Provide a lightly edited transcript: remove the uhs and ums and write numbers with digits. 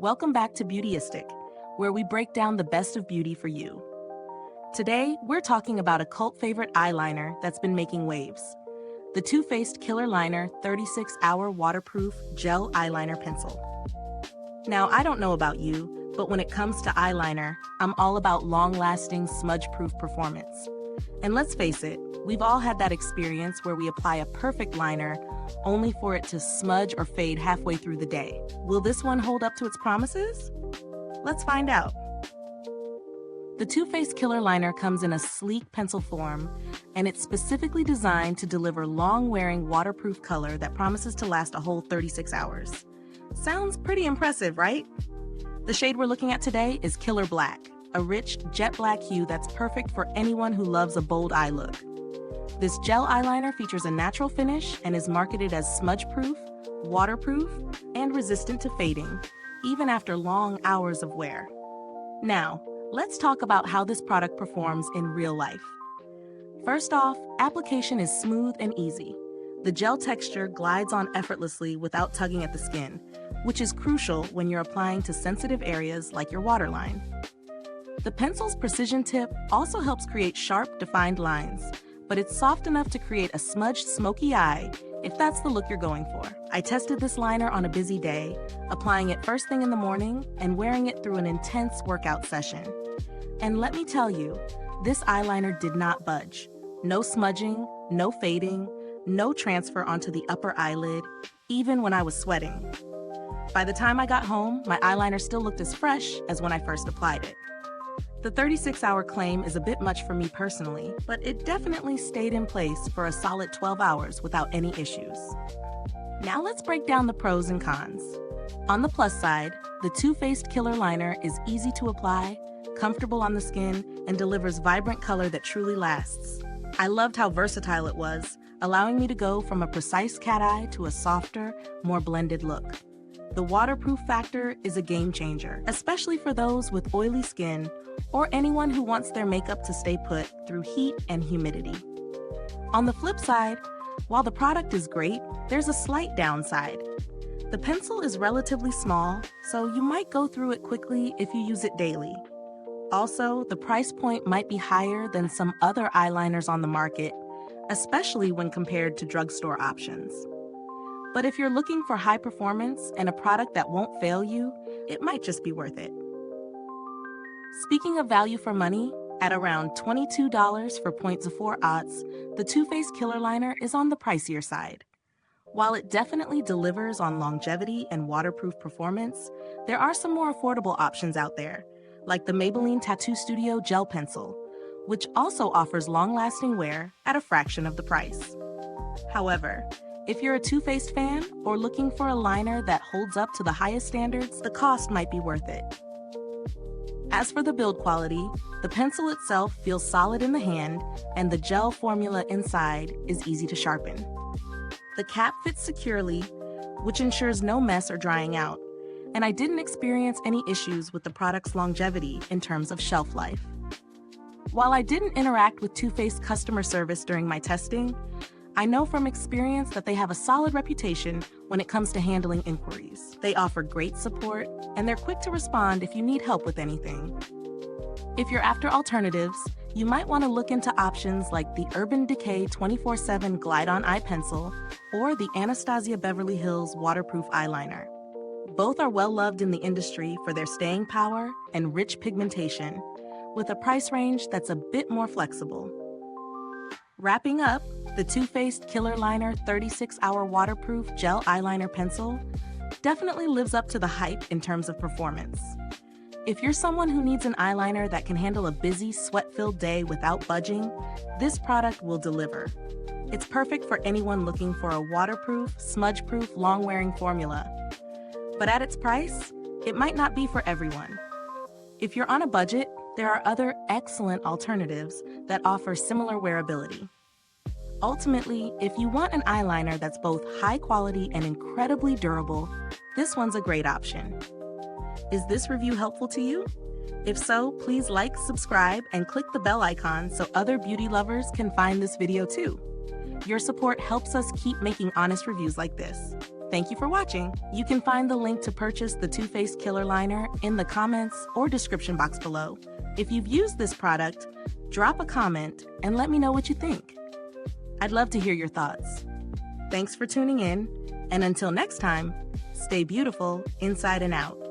Welcome back to Beautyistic, where we break down the best of beauty for you. Today, we're talking about a cult favorite eyeliner that's been making waves. The Too Faced Killer Liner 36-Hour Waterproof Gel Eyeliner Pencil. Now, I don't know about you, but when it comes to eyeliner, I'm all about long-lasting, smudge-proof performance. And let's face it, we've all had that experience where we apply a perfect liner only for it to smudge or fade halfway through the day. Will this one hold up to its promises? Let's find out. The Too Faced Killer Liner comes in a sleek pencil form, and it's specifically designed to deliver long-wearing waterproof color that promises to last a whole 36 hours. Sounds pretty impressive, right? The shade we're looking at today is Killer Black, a rich, jet black hue that's perfect for anyone who loves a bold eye look. This gel eyeliner features a natural finish and is marketed as smudge-proof, waterproof, and resistant to fading, even after long hours of wear. Now, let's talk about how this product performs in real life. First off, application is smooth and easy. The gel texture glides on effortlessly without tugging at the skin, which is crucial when you're applying to sensitive areas like your waterline. The pencil's precision tip also helps create sharp, defined lines, but it's soft enough to create a smudged, smoky eye if that's the look you're going for. I tested this liner on a busy day, applying it first thing in the morning and wearing it through an intense workout session. And let me tell you, this eyeliner did not budge. No smudging, no fading, no transfer onto the upper eyelid, even when I was sweating. By the time I got home, my eyeliner still looked as fresh as when I first applied it. The 36-hour claim is a bit much for me personally, but it definitely stayed in place for a solid 12 hours without any issues. Now let's break down the pros and cons. On the plus side, the Too Faced Killer Liner is easy to apply, comfortable on the skin, and delivers vibrant color that truly lasts. I loved how versatile it was, allowing me to go from a precise cat eye to a softer, more blended look. The waterproof factor is a game changer, especially for those with oily skin or anyone who wants their makeup to stay put through heat and humidity. On the flip side, while the product is great, there's a slight downside. The pencil is relatively small, so you might go through it quickly if you use it daily. Also, the price point might be higher than some other eyeliners on the market, especially when compared to drugstore options. But if you're looking for high performance and a product that won't fail you, it might just be worth it. Speaking of value for money, at around $22 for 0.04 aughts, the Too Faced Killer Liner is on the pricier side. While it definitely delivers on longevity and waterproof performance, there are some more affordable options out there, like the Maybelline Tattoo Studio Gel Pencil, which also offers long-lasting wear at a fraction of the price. However, if you're a Too Faced fan or looking for a liner that holds up to the highest standards, the cost might be worth it. As for the build quality, the pencil itself feels solid in the hand, and the gel formula inside is easy to sharpen. The cap fits securely, which ensures no mess or drying out, and I didn't experience any issues with the product's longevity in terms of shelf life. While I didn't interact with Too Faced customer service during my testing, I know from experience that they have a solid reputation when it comes to handling inquiries. They offer great support, and they're quick to respond if you need help with anything. If you're after alternatives, you might want to look into options like the Urban Decay 24/7 Glide-On Eye Pencil or the Anastasia Beverly Hills Waterproof Eyeliner. Both are well-loved in the industry for their staying power and rich pigmentation, with a price range that's a bit more flexible. Wrapping up, the Too Faced Killer Liner 36-Hour Waterproof Gel Eyeliner Pencil definitely lives up to the hype in terms of performance. If you're someone who needs an eyeliner that can handle a busy, sweat-filled day without budging, this product will deliver. It's perfect for anyone looking for a waterproof, smudge-proof, long-wearing formula. But at its price, it might not be for everyone. If you're on a budget, there are other excellent alternatives that offer similar wearability. Ultimately, if you want an eyeliner that's both high quality and incredibly durable, this one's a great option. Is this review helpful to you? If so, please like, subscribe, and click the bell icon so other beauty lovers can find this video too. Your support helps us keep making honest reviews like this. Thank you for watching. You can find the link to purchase the Too Faced Killer Liner in the comments or description box below. If you've used this product, drop a comment and let me know what you think. I'd love to hear your thoughts. Thanks for tuning in, and until next time, stay beautiful inside and out.